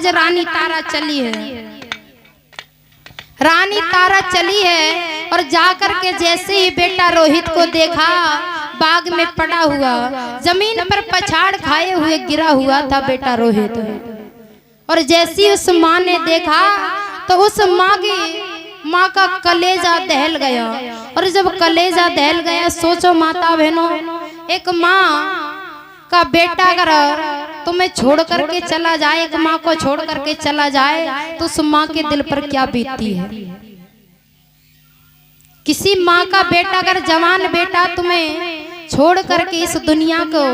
आज रानी तारा चली है, रानी तारा चली है और जाकर के जैसे ही बेटा रोहित को देखा बाग में पड़ा हुआ, जमीन पर पछाड़ खाए हुए गिरा हुआ था बेटा रोहित। और जैसी उस माँ ने देखा तो उस माँ का कलेजा दहल गया। और जब कलेजा दहल गया, सोचो माता बहनों, एक माँ का बेटा अगर तुम्हें छोड़ करके चला जाए, एक माँ को छोड़ करके चला जाए तो उस माँ के दिल पर क्या बीतती है। किसी माँ का बेटा अगर जवान बेटा तुम्हें छोड़ करके इस दुनिया को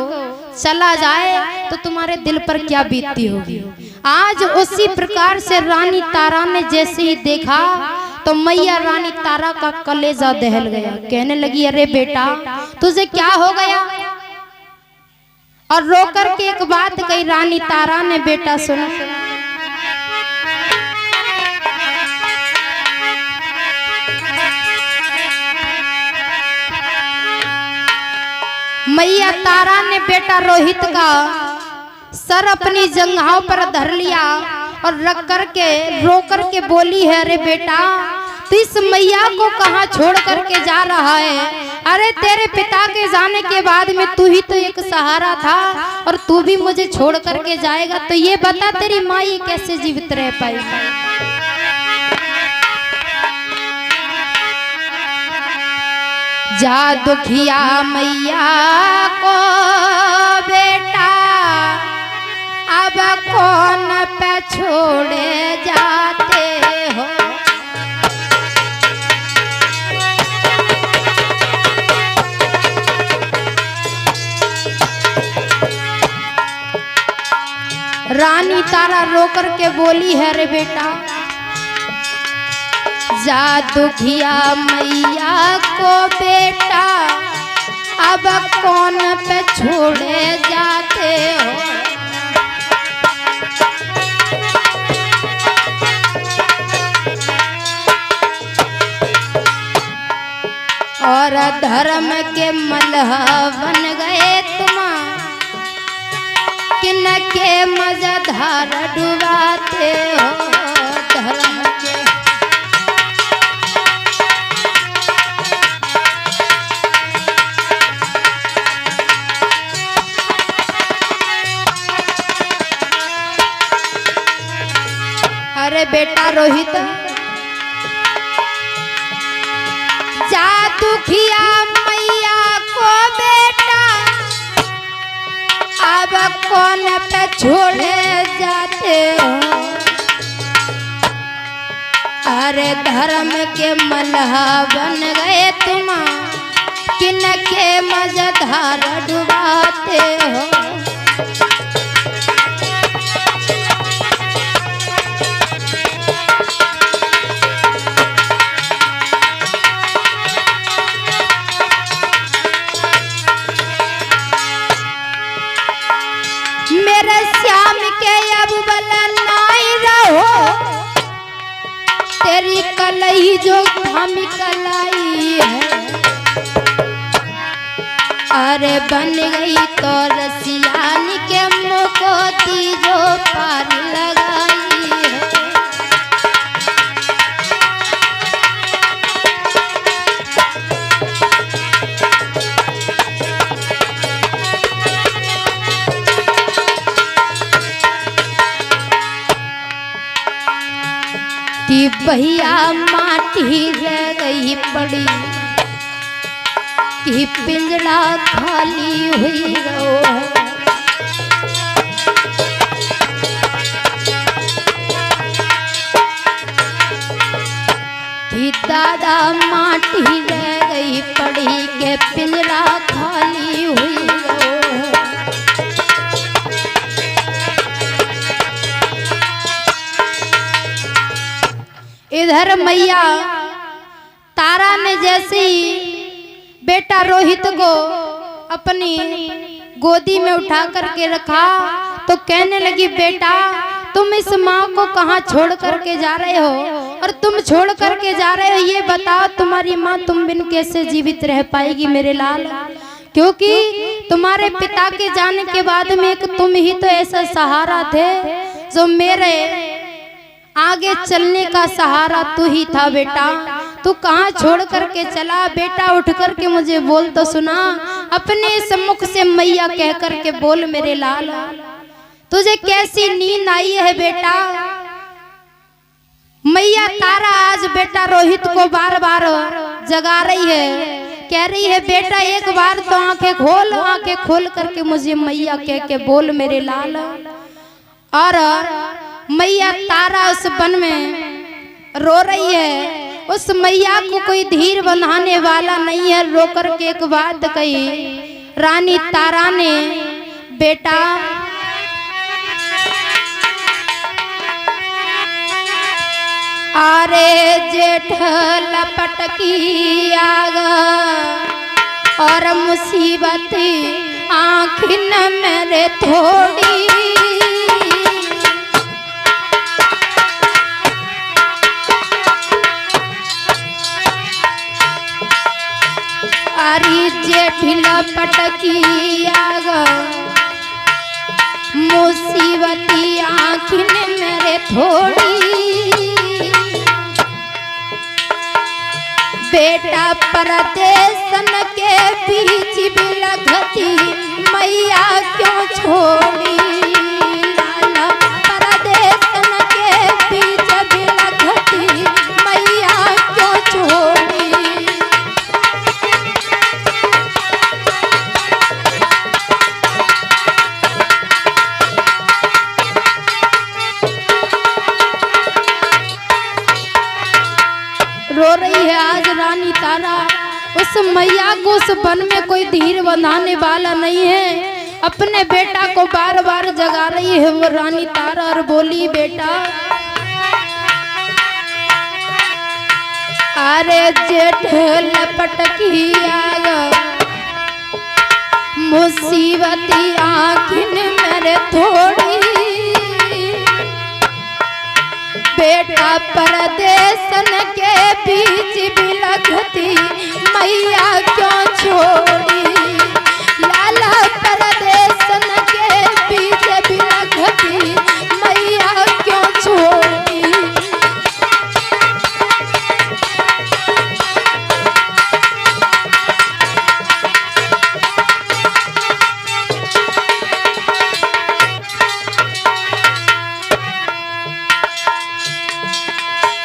चला जाए तो तुम्हारे दिल पर क्या बीतती होगी। आज उसी प्रकार से रानी तारा ने जैसे ही देखा तो मैया रानी तारा का कलेजा दहल गया। कहने लगी, अरे बेटा तुझे क्या हो गया। और रो करके एक बात कही रानी तारा ने, बेटा सुनो, मैया तारा ने बेटा रोहित का सर अपनी जंघाओं पर धर लिया और रख करके रो करके बोली है, अरे बेटा तू इस मैया को कहाँ छोड़ करके जा रहा है। अरे तेरे पिता के जाने के बाद में तू ही तो एक सहारा था और तू भी मुझे छोड़ करके जाएगा, तो ये बता तेरी माँ ये कैसे जीवित रह पाई। जा दुखिया मैया को बेटा अब कौन पे छोड़े जाते हो। रानी तारा रो करके बोली है, रे बेटा जा दुखिया मैया को बेटा अब कौन पे छोड़े जाते हो। और धर्म के मलह बन गए तुम, किन के मजधार डुबाते हो। धर्म के अरे बेटा रोहित जा दुखिया मैया को बेटा अब कौन पे छोड़े जाते हो। अरे धर्म के मलह बन गए तुम, किन के मजधार डुबाते हो। मेरे श्याम के अब बलनाई रहो, तेरी कलई जो हम कलाई है। अरे बन गई तो रसियान के मुकोती जो पार लगाई है। कि भैया माटी रह गई पड़ी, कि पिंजड़ा खाली हुई रो। कि दादा माटी रह गई पड़ी, के पिंजड़ा खाली हुई रो। इधर मैया तारा ने जैसे ही बेटा रोहित को अपनी गोदी में उठा करके रखा तो कहने लगी, बेटा तुम इस माँ को कहाँ छोड़ करके जा रहे हो, और तुम छोड़ करके जा रहे हो ये बताओ तुम्हारी माँ तुम बिन कैसे जीवित रह पाएगी मेरे लाल। क्योंकि तुम्हारे पिता के जाने के बाद में एक तुम ही तो ऐसा सहारा थे जो मेरे आगे चलने का सहारा तू ही था बेटा। तू कहाँ छोड़ करके चला बेटा, उठ करके मुझे बोल तो सुना। अपने सम्मुख से मैया कह करके बोल मेरे लाल, तुझे कैसी नींद आई है बेटा। मैया तारा आज बेटा रोहित को बार बार जगा रही है, कह रही है बेटा एक बार तो आंखें खोल, आंखें खोल करके मुझे मैया कह के बोल मेरे लाल। और मैया तारा उस वन में रो रही है। उस मैया को कोई धीर बंधाने वाला नहीं है। रो करके एक बात कही रानी तारा ने, बेटा आरे जेठ लपटकी आग और मुसीबत आँखिन मेरे थोड़ी। आरी जेठ लपटकी आग मुसीबती आँखिन मेरे थोड़ी। बेटा परदेसन के बीच बिलखती मैया क्यों छोड़ी। लाला परदेसन के बीच बिलखती मैया क्यों छोड़ी। रो रही है आज रानी तारा। उस मैया को उस वन में कोई धीर बंधाने वाला नहीं है। अपने बेटा को बार बार जगा रही है वो रानी तारा और बोली बेटा अरे जेठ लपटकी आग मुसीबती आँखिन मेरे थोड़ी। बेटा परदेसन के बीच बिलखती मैया क्यों छोड़ी। लाला परदेसन के बीच बिलखती मैया क्यों छोड़ी।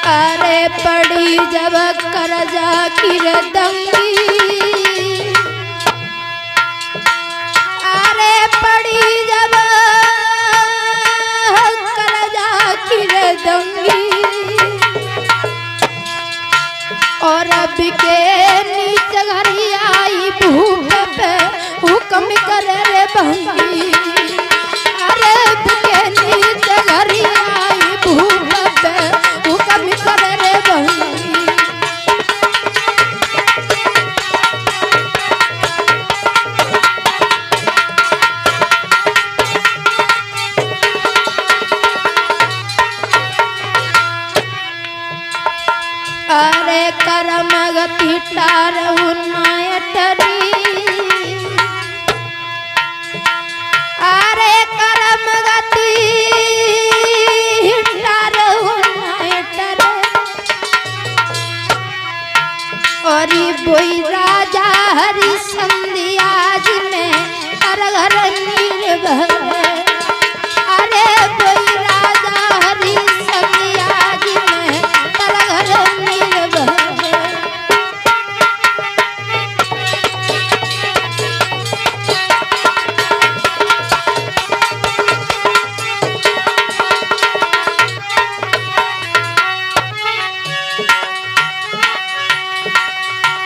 अरे पड़ी जब करजा की रदंगी, अरे पड़ी जब करजा की रदंगी और अब के नीचे घरी आई भूख पे हुक्म करे रे बंगी। अरे अब के नीचे घरी आई भूख पे हुक्म करे रे बंगी। अरे करम गति टारहु नाय टरी। अरे करम गति टारहु नाय टरी। और बोई राजा हरि संध्याज में हर घर निर्भर। अरे बोई राजा हरि संध्याज में हर घर निर्भर।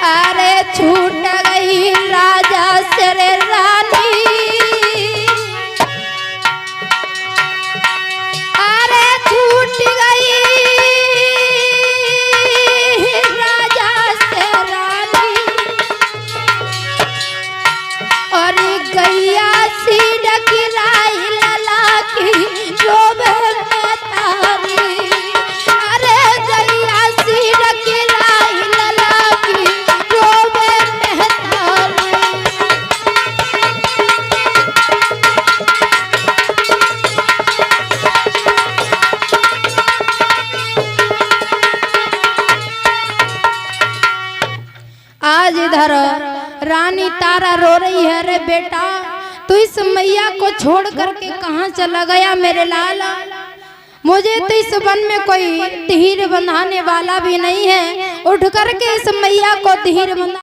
अरे छूट गई आज इधर रानी तारा रो रही है, रे बेटा तू इस मैया को छोड़ करके कहाँ चला गया मेरे लाल। मुझे तो इस वन में कोई तीर बंधाने वाला भी नहीं है, उठ करके इस मैया को तीर बंधा